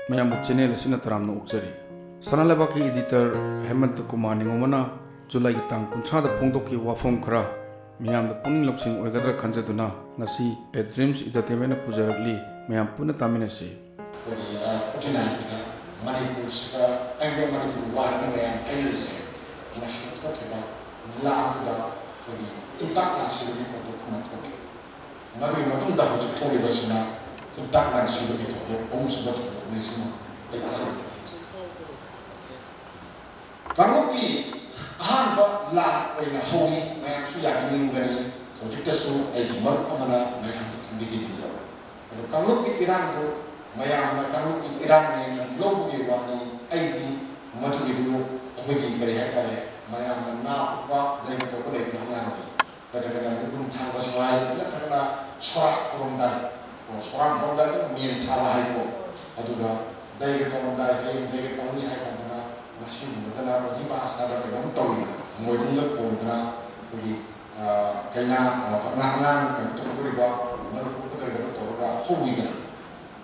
ꯃꯌꯥꯝꯕꯨ ꯆꯦꯅꯦꯜ ꯑꯁꯤꯅ ꯇꯔꯥꯝꯅ ꯑꯣꯛꯆꯔꯤ ꯁꯅꯥꯂꯩꯕꯥꯛꯀꯤ ꯏꯗꯤꯇꯔ ꯍꯦꯃꯟꯇ ꯀꯨꯃꯥꯔ ꯅꯤꯡꯉꯣꯝꯕꯅ ꯖꯨꯂꯥꯏꯒꯤ ꯇꯥꯡ 30ꯗ ꯐꯣꯡꯗꯣꯛꯈꯤꯕ ꯋꯥꯐꯝ ꯈꯔ ꯃꯤꯌꯥꯝꯗ ꯄꯨꯛꯅꯤꯡ ꯂꯧꯁꯤꯡ ꯑꯣꯏꯒꯗ꯭ꯔꯥ ꯈꯟꯖꯗꯨꯅ ꯉꯁꯤ ꯗ꯭ꯔꯤꯝꯁ ꯏꯟꯇꯔꯇꯦꯟꯃꯦꯟꯠꯅ ꯄꯨꯖꯔꯛꯂꯤ ꯃꯌꯥꯝ ꯄꯨꯟꯅ ꯇꯥꯃꯤꯟꯅꯁꯤ ꯐꯣꯔꯇꯤꯅꯥꯏꯟꯒꯤꯗ ꯃꯅꯤꯄꯨꯔꯁꯤꯗ ꯑꯩꯈꯣꯏ ꯃꯅꯤꯄꯨꯔ ꯋꯥꯔꯅ ꯃꯌꯥꯝ ꯍꯥꯏꯅꯔꯤꯁꯦ ꯉꯁꯤ ꯊꯣꯛꯈꯤꯕ ꯂꯥꯟꯗꯨꯗ ꯑꯩꯈꯣꯏꯒꯤ ꯇꯨꯝꯇꯥꯛ ꯂꯥꯟꯁꯤꯕꯒꯤ ꯊꯧꯗꯣꯛ ꯑꯃ ꯊꯣꯛꯈꯤ ꯃꯗꯨꯒꯤ ꯃꯇꯨꯡꯗ ꯍꯧꯖꯤꯛ ꯊꯣꯛꯂꯤꯕꯁꯤꯅ ꯇꯨꯝꯇꯥꯛ ꯂꯥꯟꯁꯤꯕꯒꯤ ꯊꯧꯗꯣꯛ ꯑꯍꯨꯝꯁꯨꯕ ꯊꯧꯗꯣꯛꯅꯤ ꯁꯤꯃ ꯑꯩ ꯈꯪꯖꯩ ꯀꯥꯡꯂꯨꯞꯀꯤ ꯑꯍꯥꯟꯕ ꯂꯥꯟ ꯑꯣꯏꯅ ꯍꯧꯏ ꯃꯌꯥꯝꯁꯨ ꯌꯥꯕꯤꯅꯤꯡꯒꯅꯤ ꯍꯧꯖꯤꯛꯇꯁꯨ ꯑꯩꯒꯤ ꯃꯔꯨꯞ ꯑꯃꯅ ꯃꯌꯥꯝꯗ ꯊꯝꯕꯤꯈꯤꯕ ꯑꯗꯣ ꯀꯥꯡꯂꯨꯞꯀꯤ ꯏꯔꯥꯡꯗꯨ ꯃꯌꯥꯝꯅ ꯀꯥꯡꯂꯨꯞꯀꯤ ꯏꯔꯥꯡꯅꯦꯅ ꯂꯧꯕꯒꯤ ꯋꯥꯅꯤ ꯑꯩꯗꯤ ꯃꯗꯨꯒꯤꯗꯨ ꯑꯩꯈꯣꯏꯒꯤ ꯀꯔꯤ ꯍꯥꯏꯇꯥꯔꯦ ꯃꯌꯥꯝꯅ ꯅꯥ ꯎꯞꯄ ꯂꯩꯒꯗꯧꯕ ꯂꯩꯇꯕ ꯉꯥꯡꯕꯤ ꯅꯠꯇ꯭ꯔꯒꯅ ꯑꯗꯨꯝ ꯊꯥꯡꯕ ꯁ꯭ꯋꯥꯏ ꯅꯠꯇ꯭ꯔꯒꯅ ꯁꯣꯔꯥꯛ ꯊꯧꯔꯝꯗꯥꯏ ꯁꯣꯔꯥꯛ ꯊꯧꯔꯝꯗꯥꯏꯗ ꯃꯦꯟ ꯊꯥꯕ ꯍꯥꯏꯀꯣ ꯑꯗꯨꯒ ꯖꯩꯒ ꯇꯧꯔꯝꯗꯥꯏ ꯍꯌꯦꯡ ꯖꯩꯒ ꯇꯧꯅꯤ ꯍꯥꯏ ꯀꯥꯟꯗꯅ ꯃꯁꯤꯒꯨꯝꯕꯗꯅ ꯍꯧꯖꯤꯛ ꯑꯁꯥꯗ ꯀꯩꯅꯣꯝ ꯇꯧꯔꯤꯗꯅ ꯃꯣꯏꯕꯨꯡꯗ ꯀꯣꯡꯗꯅ ꯑꯩꯈꯣꯏꯒꯤ ꯀꯩꯅꯥ ꯑꯉꯥꯡ ꯀꯩꯅꯣ ꯇꯧꯒꯗꯧꯔꯤꯕ ꯃꯔꯨꯞ ꯀꯩꯅꯣ ꯇꯧꯔꯒ ꯍꯧꯋꯤꯗꯅ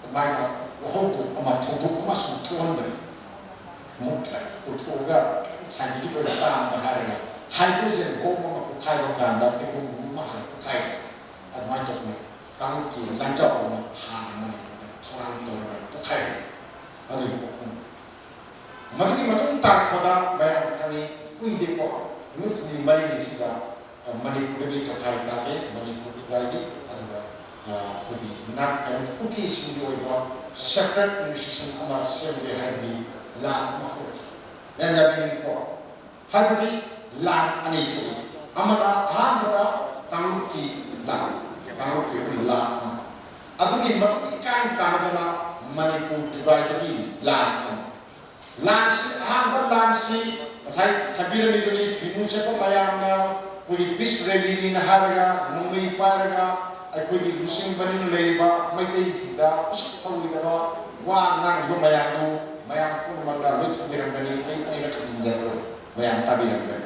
ꯑꯗꯨꯃꯥꯏꯅ ꯋꯥꯍꯧꯗꯣꯛ ꯑꯃ ꯊꯧꯗꯣꯛ ꯑꯃ ꯁꯨꯝ ꯊꯣꯛꯍꯟꯕꯅꯤ ꯑꯃꯨꯛ ꯈꯤꯇꯪ ꯎꯠꯊꯣꯛꯑꯒ ꯁꯥꯏꯟꯇꯤꯐꯤꯛ ꯑꯣꯏꯕ ꯇꯥꯝꯗ ꯍꯥꯏꯔꯒ ꯍꯥꯏꯗ꯭ꯔꯣꯖꯦꯟ ꯕꯣꯝ ꯑꯃ ꯄꯣꯛꯈꯥꯏꯕ ꯀꯥꯟꯗ ꯑꯦꯇꯣꯝ ꯕꯣꯝ ꯑꯃ ꯍꯥꯟꯅ ꯄꯣꯛꯈꯥꯏꯕ ꯑꯗꯨꯃꯥꯏꯅ ꯇꯧꯗꯅ ꯀꯥꯡꯂꯨꯞꯀꯤ ꯂꯥꯟꯖꯥꯎ ꯑꯃ ꯍꯥꯟꯅ ꯃꯅꯤꯄꯨꯔꯗ ꯊꯧꯔꯥꯡ ꯇꯧꯔꯒ ꯄꯣꯛꯈꯥꯏꯕ ꯑꯗꯨꯒꯤ ꯄꯣꯛꯄꯅꯤ ꯃꯗꯨꯒꯤ ꯃꯇꯨꯡ ꯇꯥꯔꯛꯄꯗ ꯃꯌꯥꯝ ꯈꯪꯉꯤ ꯀꯨꯏꯗꯦꯀꯣ ꯅꯨꯃꯤꯠ ꯍꯨꯝꯅꯤ ꯃꯔꯤꯅꯤꯁꯤꯗ ꯃꯅꯤꯄꯨꯔꯗꯒꯤ ꯇꯣꯈꯥꯏ ꯇꯥꯒꯦ ꯃꯅꯤꯄꯨꯔꯗꯒꯤ ꯑꯗꯨꯒ ꯑꯩꯈꯣꯏꯒꯤ ꯀꯩꯅꯣ ꯀꯨꯀꯤꯁꯤꯡꯒꯤ ꯑꯣꯏꯕ ꯁꯦꯄꯔꯦꯠ ꯑꯦꯗꯃꯤꯅꯤꯁꯇ꯭ꯔꯦꯁꯟ ꯑꯃ ꯁꯦꯝꯒꯦ ꯍꯥꯏꯕꯒꯤ ꯂꯥꯟ ꯑꯃ ꯍꯧꯔꯛꯈꯤ ꯌꯥꯝ ꯌꯥꯕꯤꯅꯤꯡꯀꯣ ꯍꯥꯏꯕꯗꯤ ꯂꯥꯟ ꯑꯅꯤ ꯊꯣꯛꯏ ꯑꯃꯅ ꯑꯍꯥꯟꯕꯗ ꯀꯥꯡꯂꯨꯞꯀꯤ ꯂꯥꯟ ꯀꯥꯡꯂꯨꯞꯀꯤ ꯑꯣꯏꯕ ꯂꯥꯟ ꯑꯃ ꯑꯗꯨꯒꯤ ꯃꯇꯨꯡ ꯏꯀꯥꯟ ꯀꯥꯟꯅꯗꯅ ꯃꯅꯤꯄꯨꯔ ꯊꯨꯒꯥꯏꯕꯒꯤ ꯂꯥꯟ ꯑꯃ ꯂꯥꯟꯁꯤ ꯑꯍꯥꯟꯕ ꯂꯥꯟꯁꯤ ꯉꯁꯥꯏ ꯊꯝꯕꯤꯔꯝꯃꯤꯗꯨꯅꯤ ꯐꯤꯃꯨ ꯁꯦꯠꯄ ꯃꯌꯥꯝꯅ ꯑꯩꯈꯣꯏꯒꯤ ꯄꯤꯁ ꯔꯦꯂꯤꯅꯤꯅ ꯍꯥꯏꯔꯒ ꯅꯣꯡꯃꯩ ꯄꯥꯏꯔꯒ ꯑꯩꯈꯣꯏꯒꯤ ꯂꯨꯆꯤꯡ ꯃꯅꯤꯡ ꯂꯩꯔꯤꯕ ꯃꯩꯇꯩꯁꯤꯡꯗ ꯎꯁꯤꯠ ꯊꯧꯑꯣꯏꯗꯕ ꯋꯥ ꯉꯥꯡꯂꯤꯕ ꯃꯌꯥꯝꯗꯨ ꯃꯌꯥꯝ ꯄꯨꯝꯅꯃꯛꯅ ꯂꯣꯏ ꯈꯪꯕꯤꯔꯝꯒꯅꯤ ꯑꯩ ꯑꯅꯤꯔꯛ ꯈꯪꯖꯤꯟꯖꯔꯔꯣꯏ ꯃꯌꯥꯝ ꯇꯥꯕꯤꯔꯝꯒꯅꯤ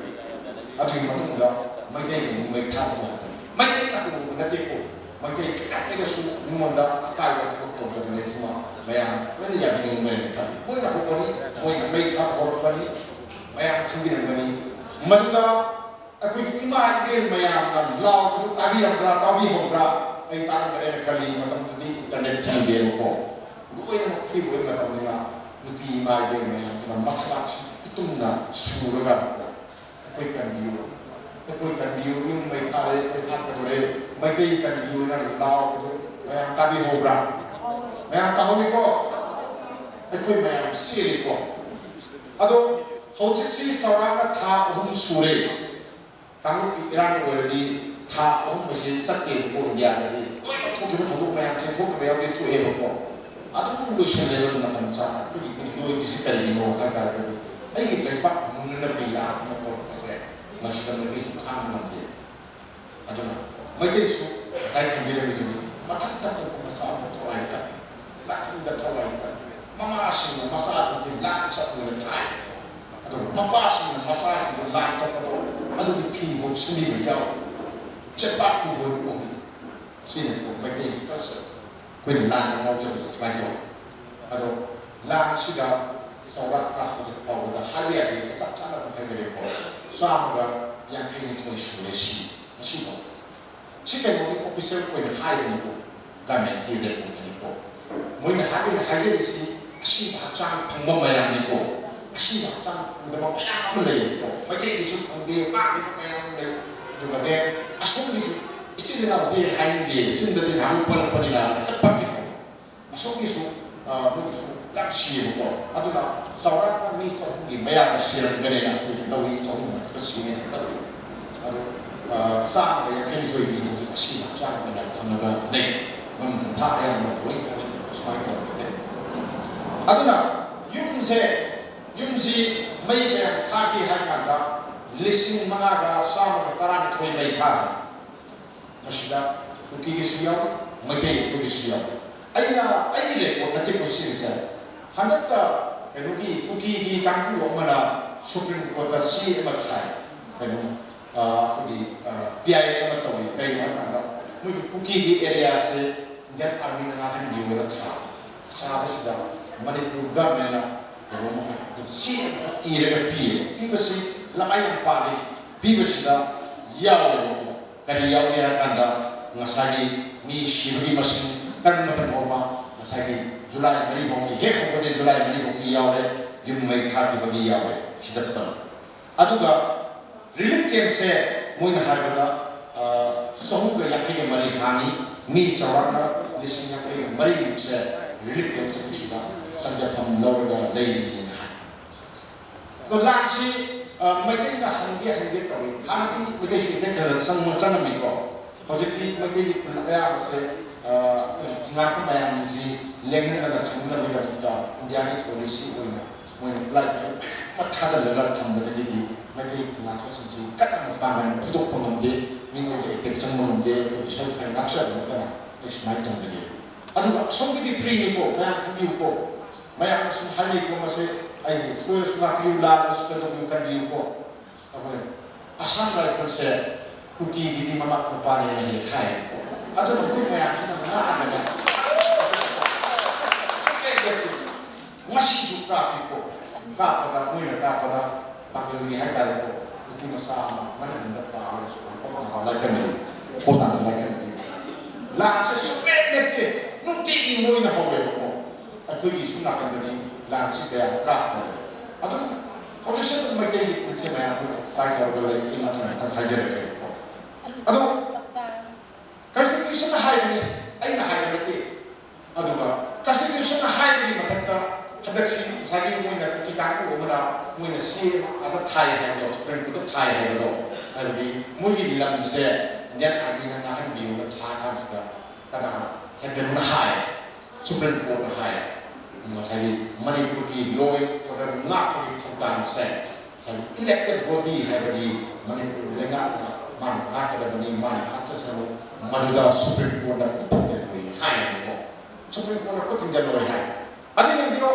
ꯑꯗꯨꯒꯤ ꯃꯇꯨꯡꯗ ꯃꯩꯇꯩꯒꯤ ꯅꯣꯡꯃꯩ ꯊꯥꯕ ꯍꯧꯔꯛꯄꯅꯤ ꯃꯩꯇꯩ ꯉꯥꯛꯇ ꯅꯠꯇꯦꯀꯣ ꯃꯩꯇꯩ ꯈꯤꯇꯪꯗꯁꯨ ꯃꯤꯉꯣꯟꯗ ꯑꯀꯥꯏꯕ ꯊꯕꯛ ꯇꯧꯗꯕꯅꯤ ꯁꯤꯃ ꯃꯌꯥꯝ ꯂꯣꯏꯅ ꯌꯥꯕꯤꯅꯤꯡꯕꯅꯤ ꯈꯜꯂꯤ ꯃꯣꯏꯅ ꯍꯧꯔꯛꯄꯅꯤ ꯃꯣꯏꯅ ꯃꯩ ꯊꯥꯕ ꯍꯧꯔꯛꯄꯅꯤ ꯃꯌꯥꯝ ꯈꯪꯕꯤꯔꯝꯒꯅꯤ ꯃꯗꯨꯗ ꯑꯩꯈꯣꯏꯒꯤ ꯏꯃꯥ ꯏꯕꯦꯜ ꯃꯌꯥꯝꯅ ꯂꯥꯎꯕꯗꯨ ꯇꯥꯕꯤꯔꯝꯕ꯭ꯔꯥ ꯇꯥꯕꯤꯍꯧꯕ꯭ꯔꯥ ꯑꯩ ꯇꯥꯔꯝꯒꯅꯦꯅ ꯈꯜꯂꯤ ꯃꯇꯝꯗꯨꯗꯤ ꯏꯟꯇꯔꯅꯦꯠ ꯊꯤꯡꯗꯦꯕꯀꯣ ꯂꯣꯏꯅꯃꯛ ꯐ꯭ꯔꯤ ꯑꯣꯏꯕ ꯃꯇꯝꯅꯤꯅ ꯅꯨꯄꯤ ꯏꯃꯥ ꯏꯕꯦꯜ ꯃꯌꯥꯝꯗꯨꯅ ꯃꯈꯂꯥꯛꯁꯤ ꯈꯨꯇꯨꯝꯅ ꯁꯨꯔꯒ ꯑꯩꯈꯣꯏ ꯀꯟꯕꯤꯌꯨ ꯌꯨꯝ ꯃꯩ ꯊꯥꯔꯦ ꯑꯩꯈꯣই ꯍꯥꯠꯀꯗꯣꯔꯦ ꯃꯩꯇꯩ ꯀꯟꯕꯤꯌꯨꯅ ꯂꯥꯎꯕꯗꯨ ꯃꯌꯥꯝ ꯇꯥꯕꯤꯍꯧꯕ꯭ꯔꯥ ꯃꯌꯥꯝ ꯇꯥꯍꯧꯋꯤꯀꯣ ꯑꯩꯈꯣꯏ ꯃꯌꯥꯝ ꯆꯦꯜꯂꯤꯀꯣ ꯑꯗꯣ ꯍꯧꯖꯤꯛꯁꯤ ꯆꯥꯎꯔꯥꯛꯅ ꯊꯥ 3 ꯁꯨꯔꯦ ꯀꯥꯡꯂꯨꯞꯀꯤ ꯏꯔꯥꯡ ꯑꯣꯏꯔꯗꯤ ꯊꯥ 3 ꯑꯁꯤ ꯆꯠꯇꯦꯕꯀꯣ ꯏꯟꯗꯤꯌꯥꯗꯗꯤ ꯂꯣꯏꯅ ꯊꯣꯛꯈꯤꯕ ꯊꯧꯗꯣꯛ ꯃꯌꯥꯝꯁꯦ ꯊꯣꯛꯇꯕ ꯌꯥꯎꯗꯦ ꯊꯣꯛꯑꯦꯕꯀꯣ ꯑꯗꯨꯝ ꯂꯣꯏꯁꯤꯜꯂꯦꯕ ꯃꯇꯝ ꯆꯥꯅ ꯑꯩꯈꯣꯏꯒꯤ ꯂꯣꯏꯕꯁꯤ ꯀꯔꯤꯒꯤꯅꯣ ꯍꯥꯏ ꯇꯥꯔꯒꯗꯤ ꯑꯩꯒꯤ ꯂꯩꯕꯥꯛ ꯃꯨꯟꯅꯅꯕꯒꯤ ꯂꯥꯟ ꯑꯃ ꯇꯧꯔꯛꯄꯁꯦ ꯃꯁꯤꯗ ꯃꯩꯇꯩꯁꯨ ꯈꯥꯡꯕ ꯉꯝꯗꯦ ꯑꯗꯨꯅ ꯃꯩꯇꯩꯁꯨ ꯉꯁꯥꯏ ꯊꯝꯕꯤꯔꯝꯃꯤꯗꯨꯅꯤ ꯃꯊꯟꯇ ꯄꯣꯛꯄ ꯃꯆꯥ ꯑꯃ ꯊꯋꯥꯏ ꯀꯜꯂꯤ ꯃꯊꯟꯇ ꯊꯋꯥꯏ ꯀꯜꯂꯤ ꯃꯃꯥꯁꯤꯡꯅ ꯃꯆꯥꯁꯤꯡꯁꯦ ꯂꯥꯟ ꯆꯠꯂꯒ ꯊꯥꯏ ꯑꯗꯨꯒ ꯃꯄꯥꯁꯤꯡꯅ ꯃꯆꯥꯁꯤꯡꯗ ꯂꯥꯟ ꯆꯠꯄꯗꯣ ꯑꯗꯨꯒꯤ ꯐꯤꯐꯥꯎ ꯁꯦꯝꯕꯤꯕ ꯌꯥꯎꯏ ꯆꯦꯄꯥꯛꯀꯤ ꯑꯣꯏꯕ ꯁꯤꯅ ꯃꯩꯇꯩ ꯀꯜꯆꯔ ꯑꯩꯈꯣꯏꯅ ꯂꯥꯟꯗ ꯉꯥꯎꯖꯕꯁꯤ ꯁꯨꯃꯥꯏꯅ ꯇꯧꯋꯤ ꯑꯗꯣ ꯂꯥꯟꯁꯤꯗ ꯆꯥꯎꯔꯥꯛꯅ ꯍꯧꯖꯤꯛ ꯐꯥꯎꯕꯗ ꯍꯥꯏꯕ ꯌꯥꯗꯦ ꯆꯞ ꯆꯥꯅ ꯑꯗꯨꯝ ꯍꯥꯏꯖꯔꯦꯀꯣ 152 ꯁꯨꯔꯦ ꯃꯁꯤꯐꯥꯎ ꯁꯤ ꯀꯩꯅꯣꯒꯤ ꯑꯣꯐꯤꯁꯤꯌꯦꯜ ꯑꯣꯏꯅ ꯍꯥꯏꯕꯅꯤꯀꯣ ꯒꯃꯦꯟꯠꯀꯤ ꯔꯦꯀꯣꯔꯗꯅꯤꯀꯣ ꯃꯣꯏꯅ ꯍꯥꯏꯖꯔꯤꯁꯤ ꯑꯁꯤꯕ ꯍꯛꯆꯥꯡ ꯐꯪꯕ ꯃꯌꯥꯝꯅꯤꯀꯣ ꯑꯁꯤꯕ ꯍꯛꯆꯥꯡ ꯐꯪꯗꯕ ꯃꯌꯥꯝ ꯑꯃ ꯂꯩꯌꯦꯀꯣ ꯃꯩꯇꯩꯒꯤꯁꯨ ꯐꯪꯗꯦ ꯃꯥꯒꯤꯁꯨ ꯃꯌꯥꯝ ꯂꯩ ꯑꯗꯨꯒꯅꯦ ꯑꯁꯣꯝꯒꯤꯁꯨ ꯏꯆꯤꯜ ꯏꯅꯥꯎꯗꯤ ꯍꯥꯏꯅꯤꯡꯗꯦ ꯆꯤꯟꯗꯗꯤ ꯅꯍꯥꯟ ꯄꯜꯂꯛꯄꯅꯤꯅ ꯍꯦꯛꯇ ꯄꯛꯀꯦ ꯇꯧꯋꯤ ꯑꯁꯣꯝꯒꯤꯁꯨ ꯃꯣꯏꯒꯤꯁꯨ ꯌꯥꯝ ꯁꯤꯌꯦꯕꯀꯣ ꯑꯗꯨꯅ ꯆꯥꯎꯔꯥꯛꯅ ꯃꯤ 300ꯒꯤ ꯃꯌꯥꯝꯅ ꯁꯤꯔꯝꯒꯅꯤꯅ ꯑꯩꯈꯣꯏꯅ ꯂꯧꯏ 300 ꯃꯊꯛꯇ ꯁꯤꯅꯦꯅ ꯈꯜꯂꯤ ꯑꯗꯣ 152ꯗꯤ ꯍꯧꯖꯤꯛ ꯑꯁꯤꯕ ꯍꯛꯆꯥꯡ ꯑꯣꯏꯅ ꯊꯝꯃꯒ ꯂꯩ ꯊꯥ ꯑꯌꯥꯝꯕ ꯂꯣꯏ ꯈꯪꯉꯤ ꯁꯨꯃꯥꯏꯅ ꯇꯧꯔꯒ ꯂꯩ ꯑꯗꯨꯅ ꯌꯨꯝꯁꯤ ꯃꯩ ꯀꯌꯥꯝ ꯊꯥꯒꯦ ꯍꯥꯏꯕ ꯀꯥꯟꯗ 5,112 ꯃꯩ ꯊꯥꯈꯤ ꯃꯁꯤꯗ ꯀꯨꯀꯤꯒꯤꯁꯨ ꯌꯥꯎ ꯃꯩꯇꯩ ꯑꯩꯈꯣꯏꯒꯤꯁꯨ ꯌꯥꯎ ꯑꯩꯒꯤ ꯔꯦꯀꯣꯔꯠ ꯅꯠꯇꯦꯀꯣ ꯁꯤꯒꯤꯁꯦ ꯍꯟꯗꯛꯇ ꯀꯩꯅꯣꯒꯤ ꯀꯨꯀꯤꯒꯤ ꯀꯥꯡꯕꯨ ꯑꯃꯅ ꯁꯨꯄ꯭ꯔꯤꯝ ꯀꯣꯔꯠꯇ ꯆꯦ ꯑꯃ ꯊꯥꯏ ꯀꯩꯅꯣ ꯑꯩꯈꯣꯏꯒꯤ PIA ꯑꯃ ꯇꯧꯏ ꯀꯩꯅꯣ ꯍꯥꯏꯕ ꯀꯥꯟꯗ ꯃꯣꯏꯒꯤ ꯀꯨꯀꯤꯒꯤ ꯑꯦꯔꯤꯌꯥꯁꯦ Indian ꯑꯥꯔꯃꯤꯅ ꯉꯥꯛꯍꯟꯕꯤꯌꯨꯅ ꯊꯥꯕꯁꯤꯗ Manipur government na si ire pibasi lamay ang pari pibasi da yawe mo kani yawe kanda ngasagi ni shiri masin kan matan oma ngasagi July mari mo he ko de July mari mo yawe yung may thaki bagi yawe sidapta aduga relief camp se mo na harada sohuga yakhe mari hani mi chawarna lising yakhe mari se relief camp se sida sanjatam lawga lady in ha the last Maitri na hangge tawi hanati Maitri si ite sang macam ni ko project Maitri ya se ngak mayam ji lengen na thangna mi da Indian policy oina moin like matha ja la thamba de di Maitri ngak so ji kat na pangan pudok pangam de mingo de ite sang mom de ko isau khan naksha na ta is my tong de adu song di free ni ko ba khami ko maya ko hali ko mase ai first na piula ko sa to kan di ko ako asam ra ko se kuki gidi mama ko pa ni ni khai ko ato to ko maya sa na na na ngasi ju ka ko ka pada ko ni ka pada pa ko ni hai ta ko kuki masa mana nda pa ko so ko na la ka ni ko ta la ka ni la se so pe te nung ti ni mo na ho ko ako yi su na kan ni làm sự kiện cắt thôi, à thôi, họ chỉ sẽ mấy cái cũng sẽ mấy anh cũng phải có cái gì mà thằng ta hay cái đấy, à thôi, constitution là hai cái, anh là hai cái gì, à thôi cả, constitution là hai cái mà thằng ta, thằng ta xin, sai cái mũi này cái cán của mình là mũi này xin, à thôi thay hay cái đó, supreme court thay hay cái đó, tại vì mũi cái làm sẽ nhận anh đi năng hàng điều là thay làm sự đó, cái đó, cái đó là hai, supreme court là hai. Masai Manipur ki loy kadar ngak ki thukam se sai elected body hai badi Manipur lenga man ka kadar bani man hatta sa manuda supreme court da kutte loy hai ko supreme court ko tinja loy hai adi yang biro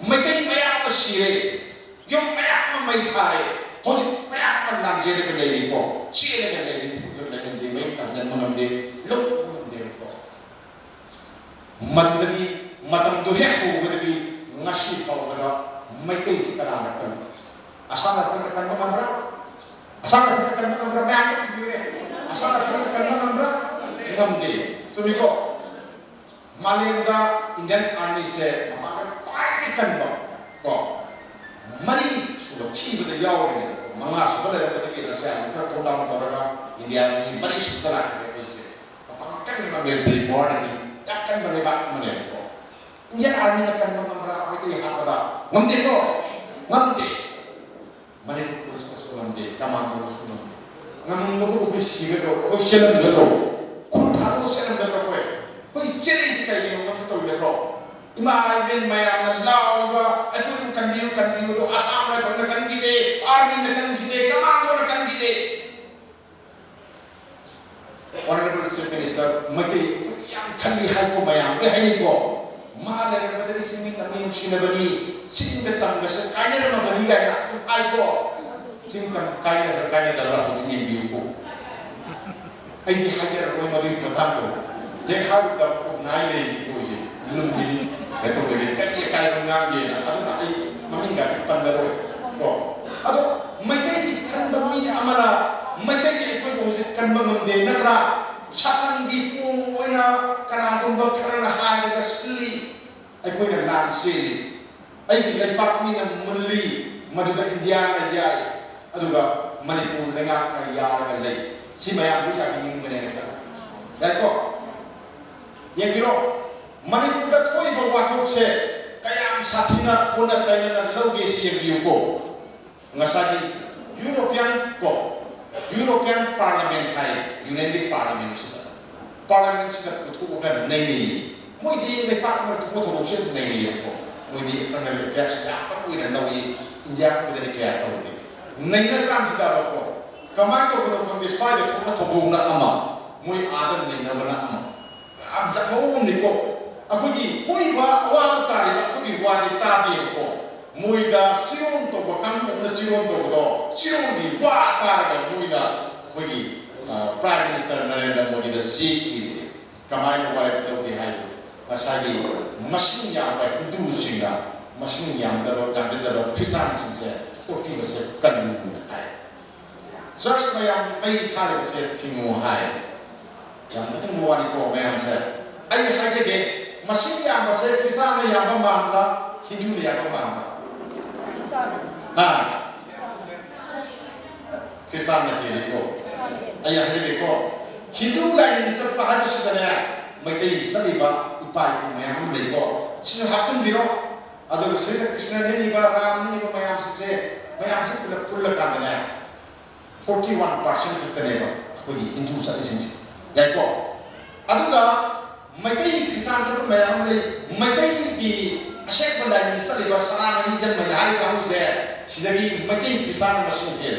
maitai maya asire yom maya mai thare hoji maya man lam jere ke leiri ko chile ke leiri ko leiri de mai ta jan manam de lo de ko madani matam tu hek ko de ngasi ko da mai kai si kana na kan asana kan mengamra asana kan mengamra ba ka biure asana kan mengamra ngamde so mi ko malinda Indian army se ma ko ai kan ba ko mari su chi ba da yaw ni manga su ba da ba ke da sa ka ko down to da India si mari su da la ke se pa kan ni ma be report ni ya kan ba ba ma ne ko Indian army na kan mengamra itu yang apa ngamde ko ngamde mane ko ko ngamde kama ko so ngamde ngam ko siga do ko selam do ko ta ko selam do ko chere ka yi ngam to do ima ben maya na law ba aku kan diu do asam na kan gide army na kan gide kama ko na kan gide honorable chief minister mate yang kan di hai ko maya be hai ko malah dari sini kami sini bani sini ketang gasa kaya nama bani kaya aiko sini tam kaya dalam sini biuku aini hajar ko mari matako ye khau da ko nai le ko ji lum bini beto de kaya ngam ye na adu ai maminga pandaro ko adu mai kan bami amala mai ko ko kan bamde natra Satan di pung oina kana kumba karana hai ga sili ai ko na lam sili ai ki lai pak mi na mulli maduda India na yai aduga Manipur lenga na ya ga lai si maya bu ya ni mene ka dai ko ye biro Manipur da thoi ba wa thok se kayam sathina ona taina na loge si ye biu ko ngasadi European Parliament hai United Parliament sida Parliament sida putu kan nei ni moi di le Parliament tu putu se nei ni ko moi di external affairs ya pa ko ina nawi India ko de ke ata de nei na kan sida ko kamai to ko de sai de to to na ama moi adan nei na na ama am ja ko ni ko ako gi khoi ba wa ta ri ko gi wa di ta di ko muida siron to bakang na siron to do siron di wa ta ga muida khoi Prime Minister Narendra Modi da si kamai wa do di hai masagi masing yamba Hindu singa masing yamba yamjadaba Kristen singse 40% kan hai church mayam mai thale se tingu hai yang penting muani ko mayam se ai haje masing yamba se Kristen yamba manda Hindu yamba manda ha Kristen ni ko ai haje ko Hindu lain se pahal sedaya mai tei saliba ipai mayam le ko si hapchun biro ado Sri Krishna ni ba Ram ni ba mayam se mayam se pulla kandana 41% kitane ba ko Hindu sa isin ya ko aduga mai tei Krishna se mayam le mai tei ki asek bandai ni saliba sarana hi jan mai hai ka hu se sidagi mai tei Krishna ma sin ke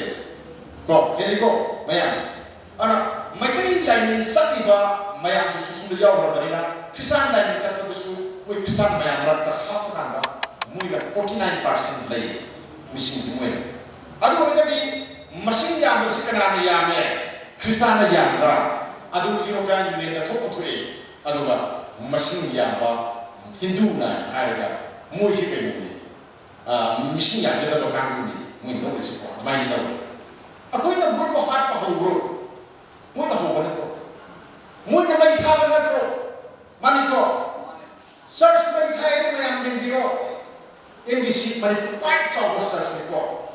ko ni ko mayam ana mai tei lain saliba mayam tu susun dia orang berina Kristen lain macam tu su, we Kristen mayam rata hatu kanda, mui 49% lagi, missing semua ni. Aduh mereka di mesin yang masih kena ni yang Kristen yang ra, aduh European Union tu tu aduh kan mesin yang apa Hindu na ada mui sih kayak mui, mesin yang kita dokang ni, mui tahu sih kok, main tahu. Aku ini berbuat apa huru, mui tahu mana tu. Mungkin mai thaba na tro maniko search mai thai ko yang bingiro MBC mari quite job search ko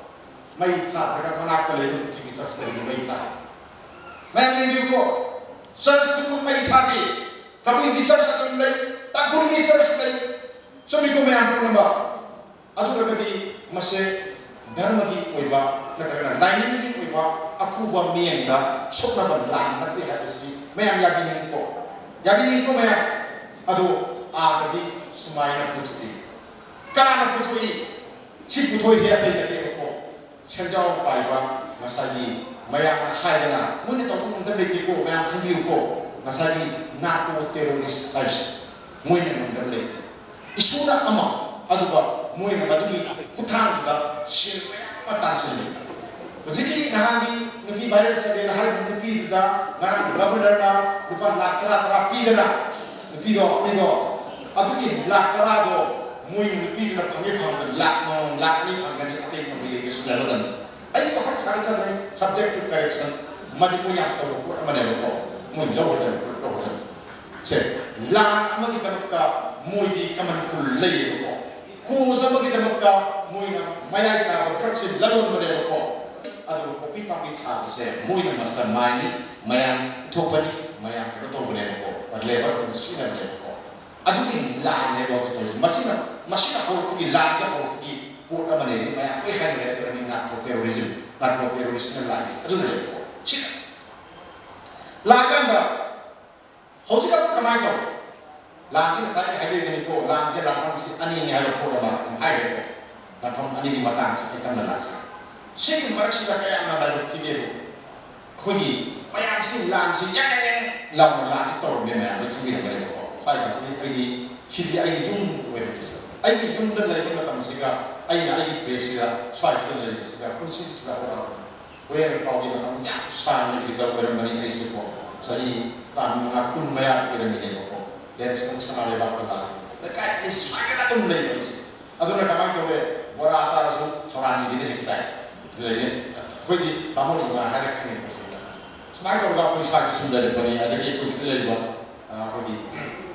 mai thaba ka manak tale ko ki search ko mai thai mai bingiro search ko mai thati kabi research ko lai ta ko research lai sumi ko mai am ko ba adu ka di mase dharma ki oiba natagana lining ki oiba aphuba mienda sokna ban lan nati ha si mayam yabinin ko mayam ado tadi sumaina putui kana putui si putui he atai nate ko senjau paiba masagi mayam haidana muni to mun da leti ko mayam khambi ko masagi na ko terrorist ais muni mun da leti isura ama ado ba muni na madumi futang da shin matan sini Jadi nahani nupi bayar saja nahar nupi dah ngarang governor dah lupa lakra terapi dah nupi do atu ni lakra do mui nupi dah panggil panggil lak ni panggil ate panggil ke sudah dan ai ko kan sang sang subject to correction maju punya to ko mana ko mui lo dan se la magi ka mui di kaman pul lei ko sama kita makka mui na maya ka protection lawan mana ko aduh kopi pakai thang se mui na mastermind ni mayang topani mayang roto bone ko lebar ko sina ne ko aduh ki la ne ko to masina ko ki la ja ko ki pura mane ni mayang ai kan ne ni na ko terrorism na la aduh ne ko sina la kan da hoji ka kamai to la ji sa ai ni ko la ji la kan si ani ni ha ko ma ai ko na thom ani ni matang sa kita na la sih marsih kaya anak lagi tiga kuni mayam sih lansi yang lawan lansi tor ni mayam itu kira mereka kok saya kasih ini sih ini jum mereka ini jum dan lagi kita mesti ini presida saya sudah lagi sih pun sih sudah orang where kau kita tahu nyak sana kita bermain ini sih kok saya kami mengakun mayam kira mereka kok dan sekarang lewat lagi lekat ini sesuai kita tuh mulai sih atau nak kami tahu berasa rasul sorani gini saya jadi, kau di bangun ini ada kami kursi. Semakin kalau kau isah itu sudah diberi, ada kau kursi lagi buat kau di,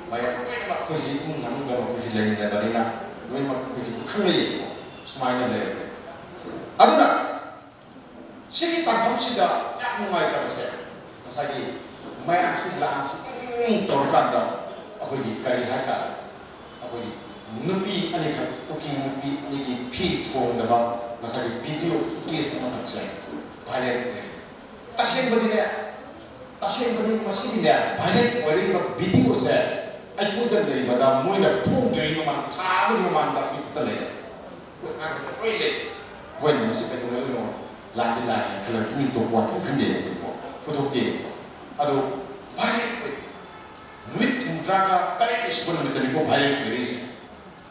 bayar kau kursi pun namun kau kursi lagi diberi nak, kau kursi kami semakin lagi. Aduna, sih tanpa sida yang mulai terasa, masagi, mayang sih langsung torkan dah, aku di kari hata, aku di nupi anika, nupi aniki pi tuang dah. Masalah video footage yang terjadi, banyak ni. Tasik begini masih ni, banyak orang video saya, aku dah leh, pada mui dah pun dari rumah, tahu rumah dah kita leh. Kau masih penuh lagi, kalau tu itu buat pun kena betul ke? Aduh, banyak. Nuit mudraga, tarik sebelum itu ni banyak beres.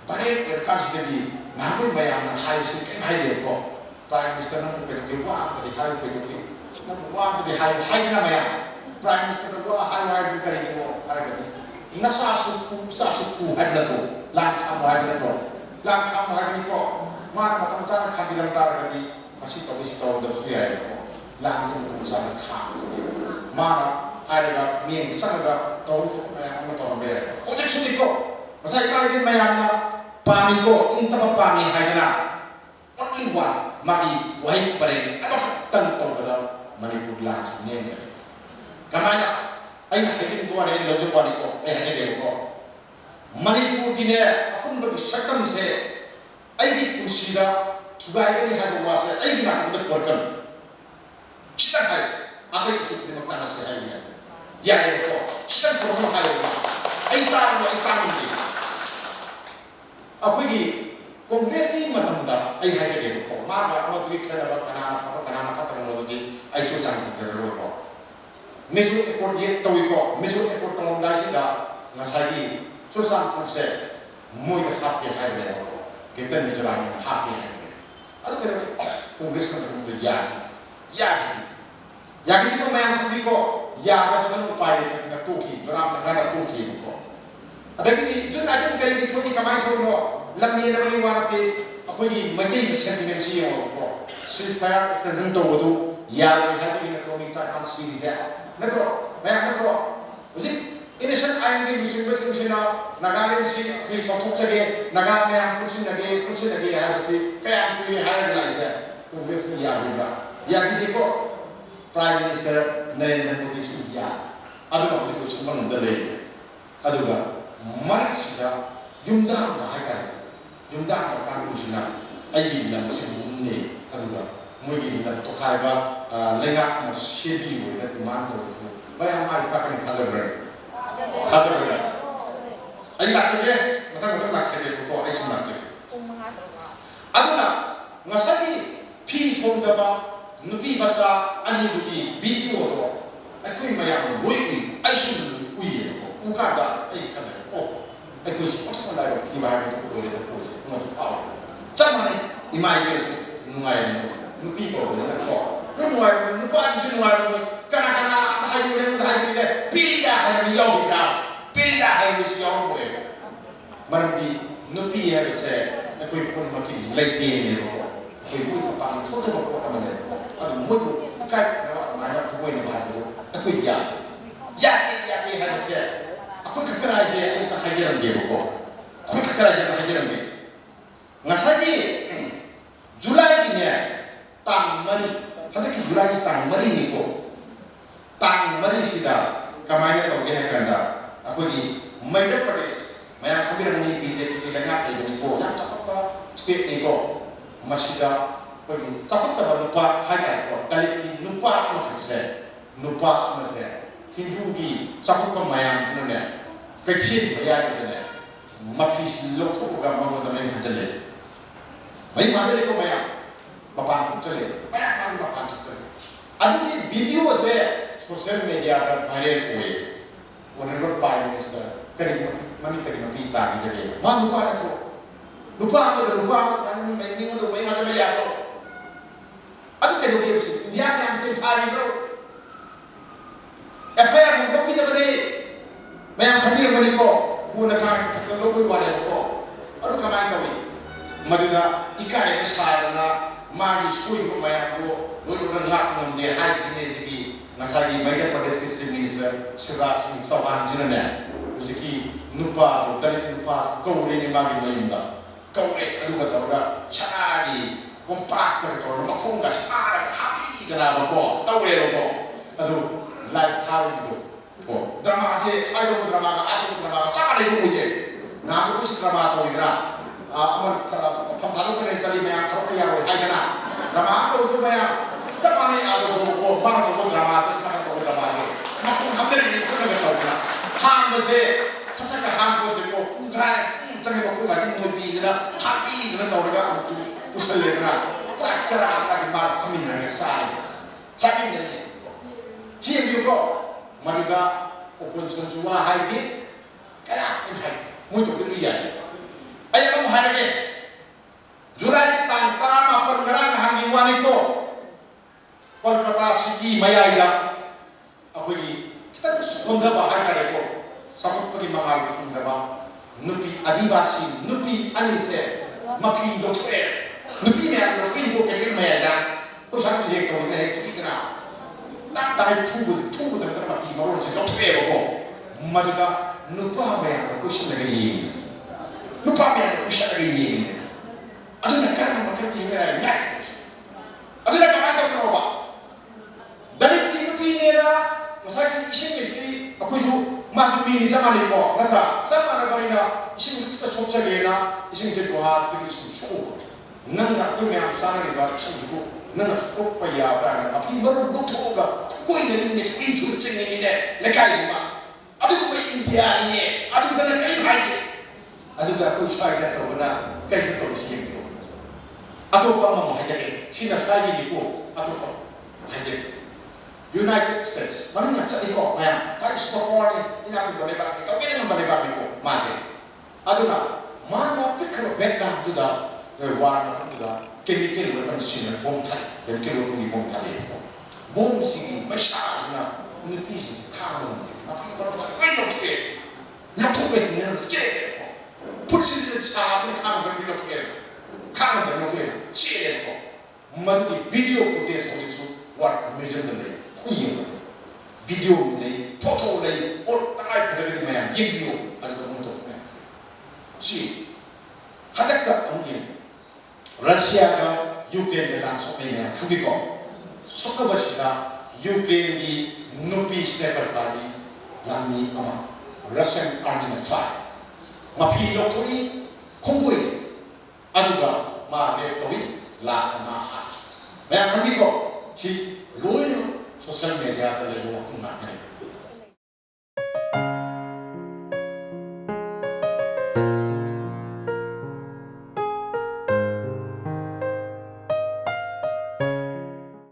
Banyak berkas jadi. Namun bayang nak hai sih kan hai dia kok. Prime Minister nak pergi wah tadi hai pergi. Nak wah tadi hai na bayang. Prime Minister nak wah hai bukan ini mo ada nasasu fu hay natro lang kam hay natro lang kam hay ni ko mana matam cara kabilang taragati masih tahu suya ko lang yung sa kam mana ada ni sangat tahu yang tahu ber ko de suni ko masa ikai mayam na pami ko inta pa pami hay na only one mari wahai pare apa tan to pada Manipur lang ni kamanya ay hajin ko ari lo jo pari ko ay hajin ko Manipur gine apun bagi sakam se ay di pusida tugai ni hadu wase ay gina ko korkan cita hay atai su ni makna se hay ya ko cita ko mo hay ay ta ni aku gi kongres ni matamda ay hajin ko ma ba ma tu kana ba kana mo gi ay su chang ko ko mesu ekor ye tawi ko mesu ekor tolong dasi da ngasagi susah pun se muy happy hay le kita ni jalan happy hay aduh kena kongres kan tu ya gitu ko mayang kubi ko ya ada betul upaya itu na tuki dalam tengah tuki ko ada gini jun aja kali gitu ni kamai tu no lamni na mai warate aku ni mati sentiment si ko ceasefire extension to bodu ya ni hadu ni to ni ta kan si dia Metro, uji innocent aing di musim na nagalim si kiri sotok cage naga yang kunci lagi harus si kayak kiri high glass tu biasa ya bila ya gitu kok Prime Minister Narendra Modi sudah aduh nak ikut semua nendalai aduh lah mari sudah jumlah bahaya jumlah bahkan usina ayi dalam musim ini aduh lah mungkin kita tokai ba lengak na shebi wo na demand to so bayang mari pakai thaler ay lakche matang lakche ko ay chung lakche aduna ngasagi pi thongda ba nupi basa ani duki video do ay kui mayang boy ay sun uye ko ukada ay kada ko ay kui si otko la ti ba ko do le ko si mo to fa chamane imai ko nungai nupi ko na ko nungai nupa ju nungai kana tahayu ne pilih dah hanya yau si yau boy marbi nupi ya se aku pun makin late ni ko aku pun pang choto ko ko mana adu mo kai na mana ko ni ba do aku ya hanya se aku kakara se ay tahajiran ge ko ngasagi Julai ini tang mari kada ki Julai tang mari ni ko tang mari sida kamanya to ge kanda aku di Madhya Pradesh maya khabir ni BJP ki langa ai ni ko yang cakap state ni ko masida pergi cakap ta nupa haja ko dalit ki nupa makse Hindu ki cakap maya ni ne kecil maya ni ne mapis lokho ga mango da men hajale mai madare ko maya bapak chale maya bapak chale adu ni video se social media da viral hoye honorable prime minister kari mami tari mapita ki jage ma lupa kan ni mai ni mo mai ada ya to adu ke do ke si dia yang tin thari bro apa mo ko kita bade maya khabir bani ko guna ka teknologi wale ko adu kamai tawi maduna ikai besarna mari sui ko maya ko do ngak ngam de hai kine sigi ngasagi Madhya Pradesh ke Chief Minister Shivraj Singh Chauhan jinane uziki nupa dalit nupa kaure ni magi mayunda kaure adu kata ga chari compact to makong ga sara happy gana ko taure ko adu live thari do drama se sai do drama ga chari ko muje na ko si drama to igra amar phamthalo kare sali me kharo ya ro hai gana drama to ko ya Jamani ada semua bang tu drama se nak tu drama se aku hampir ni pun nak tahu lah ham se saja ke ham ko tu pukai jangan aku lagi nubi gila happy gila tahu lega aku pusal lega cara apa sih mak kami nak sai cakap ni cium juga mariga opposition semua hai di kena ini hai muito gila ya ayah kamu hari ni Julai tangkam apa ngerang hangiwan itu Kolkata City maya ila aku ini kita sudah bahaya kare ko sakut pergi Adivasi nupi anise mapi dokter nupi me an nupi ko ke me da ko sa ji ko ne he tu ina tak tai tu da da mapi maron se dokter ko maduda nupa me an ko shi daga yi nupa me an ko shi daga yi aduna kan ma kan yi me ya aduna ka ma ta ko ba dari ti nupi ne ra masaki ishe mesti aku ju masuk ini sama ni ko natra sama na bari na ising kita soksa ge na ising je ko ha ti ising so nang na ko me am sana ni ba ising ko nang na so pa ya ba na api baru do to ga ko ina ni ni ti tu cheng ni ne le kai ma adu ko india ni adu da kai hai ni adu ga ko sai ga to na kai to si ko atu pa ma ha ge sina sai ni ko atu pa ha ge United States, mana nak cakap ikut, ayam, tak stop war ni, ini aku balik, tapi ini membalik ikut, masih. Aduna, mana fikir benda tu dah, war nak tu dah, chemical weapon sini, bom tali, chemical weapon ni bom tali, bom sini, besar na, ni pisi, kamu, apa yang baru saya, nak tu ni nak cek, put sini cakap ni kamu tak nak cek, mana di video footage macam tu, war major ni. Video ni, foto ni, orang tak ada lagi macam video ada tu untuk macam. Si, hadak tak mungkin. Rusia kan Ukraine dengan langsung ni macam tu kau. Sokak bersihlah Ukraine di nubi sniper tadi, lami ama Russian army ni fire. Mapi loktori Kongo ini, aduga ma loktori last ma hat. Macam tu kau, si loy social media ka le lo ko na kare